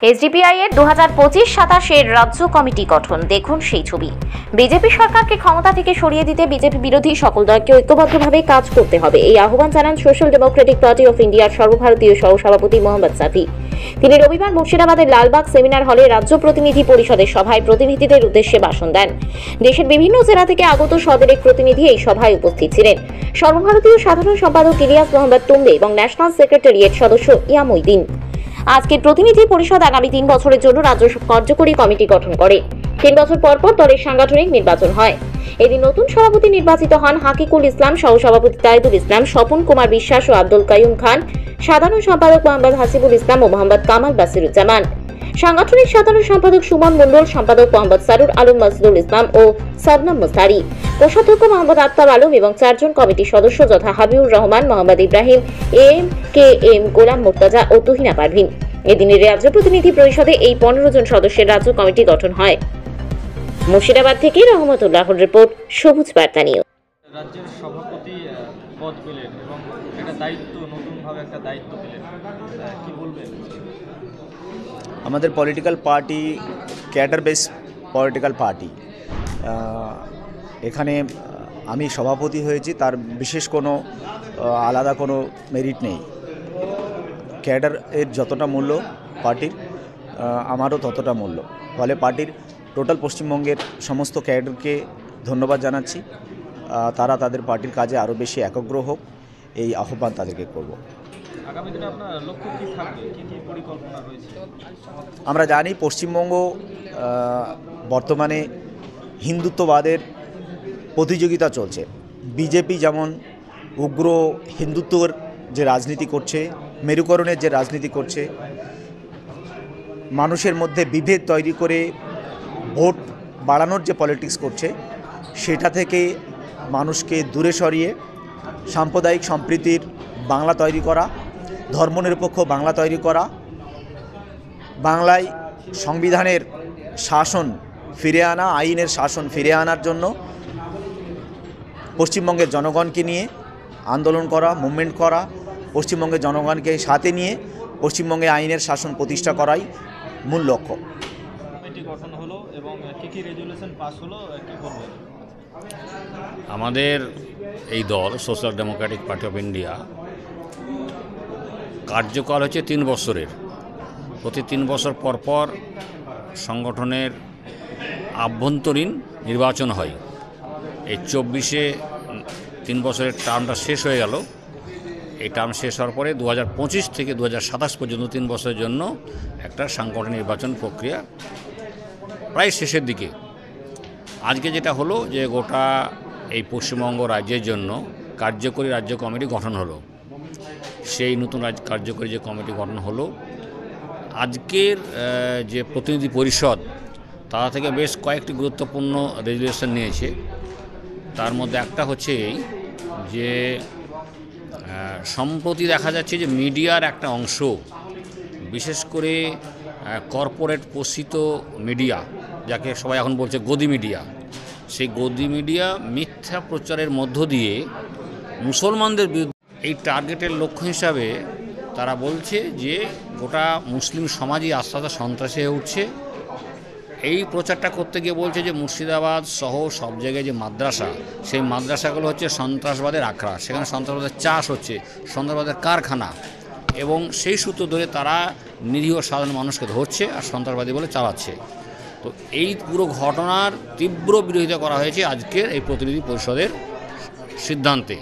SDPI এর 2025-27 রাজ্য committee গঠন। দেখুন সেই ছবি। বিজেপি সরকারকে ক্ষমতা থেকে সরিয়ে দিতে বিজেপি বিরোধী সকল দলকে ঐক্যবদ্ধভাবে কাজ করতে হবে, এই আহ্বান জানান সোশ্যাল ডেমোক্রেটিক পার্টি অফ ইন্ডিয়ার সর্বভারতীয় সহসভাপতি মোহাম্মদ সাফি। তিনি রবিবার মুর্শিদাবাদের লালবাগ সেমিনার হলে রাজ্য প্রতিনিধি পরিষদের সভায় প্রতিনিধিদের উদ্দেশ্যে ভাষণ দেন। দেশের বিভিন্ন জেলা থেকে আগত সদরের প্রতিনিধি এই সভায় উপস্থিত ছিলেন। সর্বভারতীয় সাধারণ সম্পাদক ইলিয়াস মোহাম্মদ তুম্বে এবং ন্যাশনাল সেক্রেটারিয়েট সদস্য ইয়ামুদ্দিন। আজকের প্রতিনিধি পরিষদ আগামী 3 বছরের জন্য রাজ্য কার্যকরী কমিটি গঠন করে। 3 বছর পর পর দলের সাংগঠনিক নির্বাচন হয়। এদিন নতুন সভাপতি নির্বাচিত হন হাকিকুল ইসলাম, সহসভাপতি তাইদুল ইসলাম, স্বপন কুমার বিশ্বাস ও আব্দুল কাইয়ুম খান, সাধারণ সম্পাদক মোহাম্মদ হাসিবুল ইসলাম ও মোহাম্মদ কামাল বাসিরুজ্জামান, সাংগঠনিক সাধারণ সম্পাদক সুমন মণ্ডল, সম্পাদক মোহাম্মদ সারুর আলম মাসুদুল ইসলাম ও সাবনাম মুস্তারি, কোষাধ্যক্ষ মোহাম্মদ আফতাব আলম এবং 4 জন কমিটির সদস্য যথা হাবিবুর রহমান, মোহাম্মদ ইব্রাহিম, এম গোলাম মুর্তজা ও তুহিনা পারভিন। এদিনের রাজ্য প্রতিনিধি পরিষদে এই 15 জন সদস্যের রাজ্য কমিটি গঠন হয়। মুর্শিদাবাদ থেকে রহমতুল্লাহর রিপোর্ট, সবুজ বার্তা নিউজ। রাজ্যের সভাপতি পদ পেলেন এবং একটা দায়িত্ব, নতুনভাবে একটা দায়িত্ব পেলেন, কি বলবেন? আমাদের political party cadre base political party, এখানে আমি সভাপতি হয়েছি, তার বিশেষ কোনো আলাদা কোনো মেরিট নেই। ক্যাডার এর যতটা মূল্য পার্টির, আমারও ততটা মূল্য। ফলে পার্টির টোটাল পশ্চিমবঙ্গের সমস্ত ক্যাডারকে ধন্যবাদ জানাচ্ছি। তারা তাদের পার্টির কাজে আরও বেশি একগ্র হোক, এই আহ্বান তাদেরকে করব। আগামী দিনে আপনার লক্ষ্য কী থাকবে, কী কী পরিকল্পনা রয়েছে? আমরা জানি পশ্চিমবঙ্গ বর্তমানে হিন্দুত্ববাদের প্রতিযোগিতা চলছে। বিজেপি যেমন উগ্র হিন্দুত্বর যে রাজনীতি করছে, মেরুকরণের যে রাজনীতি করছে, মানুষের মধ্যে বিভেদ তৈরি করে ভোট বাড়ানোর যে পলিটিক্স করছে, সেটা থেকে মানুষকে দূরে সরিয়ে সাম্প্রদায়িক সম্প্রীতির বাংলা তৈরি করা, ধর্মনিরপেক্ষ বাংলা তৈরি করা, বাংলায় সংবিধানের শাসন ফিরে আনা, আইনের শাসন ফিরে আনার জন্য পশ্চিমবঙ্গের জনগণকে নিয়ে আন্দোলন করা, মুভমেন্ট করা, পশ্চিমবঙ্গের জনগণকে সাথে নিয়ে পশ্চিমবঙ্গে আইনের শাসন প্রতিষ্ঠা করাই মূল লক্ষ্য। কমিটি গঠন হলো এবং কী কী রেজুলেশন পাস হলো, কী করবেন? আমাদের এই দল social democratic party of India কার্যকাল হচ্ছে 3 বছরের। প্রতি 3 বছর পর পর সংগঠনের আভ্যন্তরীণ নির্বাচন হয়। এই 24-এ 3 বছরের টার্মটা শেষ হয়ে গেল। এই টার্ম শেষ হওয়ার পরে 2025 থেকে 2027 পর্যন্ত 3 বছরের জন্য একটা সাংগঠনিক নির্বাচন প্রক্রিয়া প্রায় শেষের দিকে। আজকে যেটা হলো যে গোটা এই পশ্চিমবঙ্গ রাজ্যের জন্য কার্যকরী রাজ্য কমিটি গঠন হলো। সেই নতুন কার্যকরী যে কমিটি গঠন হলো, আজকের যে প্রতিনিধি পরিষদ তারা থেকে বেশ কয়েকটি গুরুত্বপূর্ণ রেজুলেশন নিয়েছে। তার মধ্যে একটা হচ্ছে এই যে সম্প্রতি দেখা যাচ্ছে যে মিডিয়ার একটা অংশ, বিশেষ করে কর্পোরেট পোষিত মিডিয়া, যাকে সবাই এখন বলছে গদি মিডিয়া, সেই গদি মিডিয়া মিথ্যা প্রচারের মধ্য দিয়ে মুসলমানদের বিরুদ্ধে, এই টার্গেটের লক্ষ্য হিসাবে তারা বলছে যে গোটা মুসলিম সমাজই আস্তে আস্তে সন্ত্রাসী হয়ে উঠছে। এই প্রচারটা করতে গিয়ে বলছে যে মুর্শিদাবাদ সহ সব জায়গায় যে মাদ্রাসা, সেই মাদ্রাসাগুলো হচ্ছে সন্ত্রাসবাদের আখড়া, সেখানে সন্ত্রাসবাদের চাষ হচ্ছে, সন্ত্রাসবাদের কারখানা, এবং সেই সূত্র ধরে তারা নিরীহ সাধারণ মানুষকে ধরছে আর সন্ত্রাসবাদী বলে চালাচ্ছে। তো এই পুরো ঘটনার তীব্র বিরোধিতা করা হয়েছে আজকের এই প্রতিনিধি পরিষদের সিদ্ধান্তে।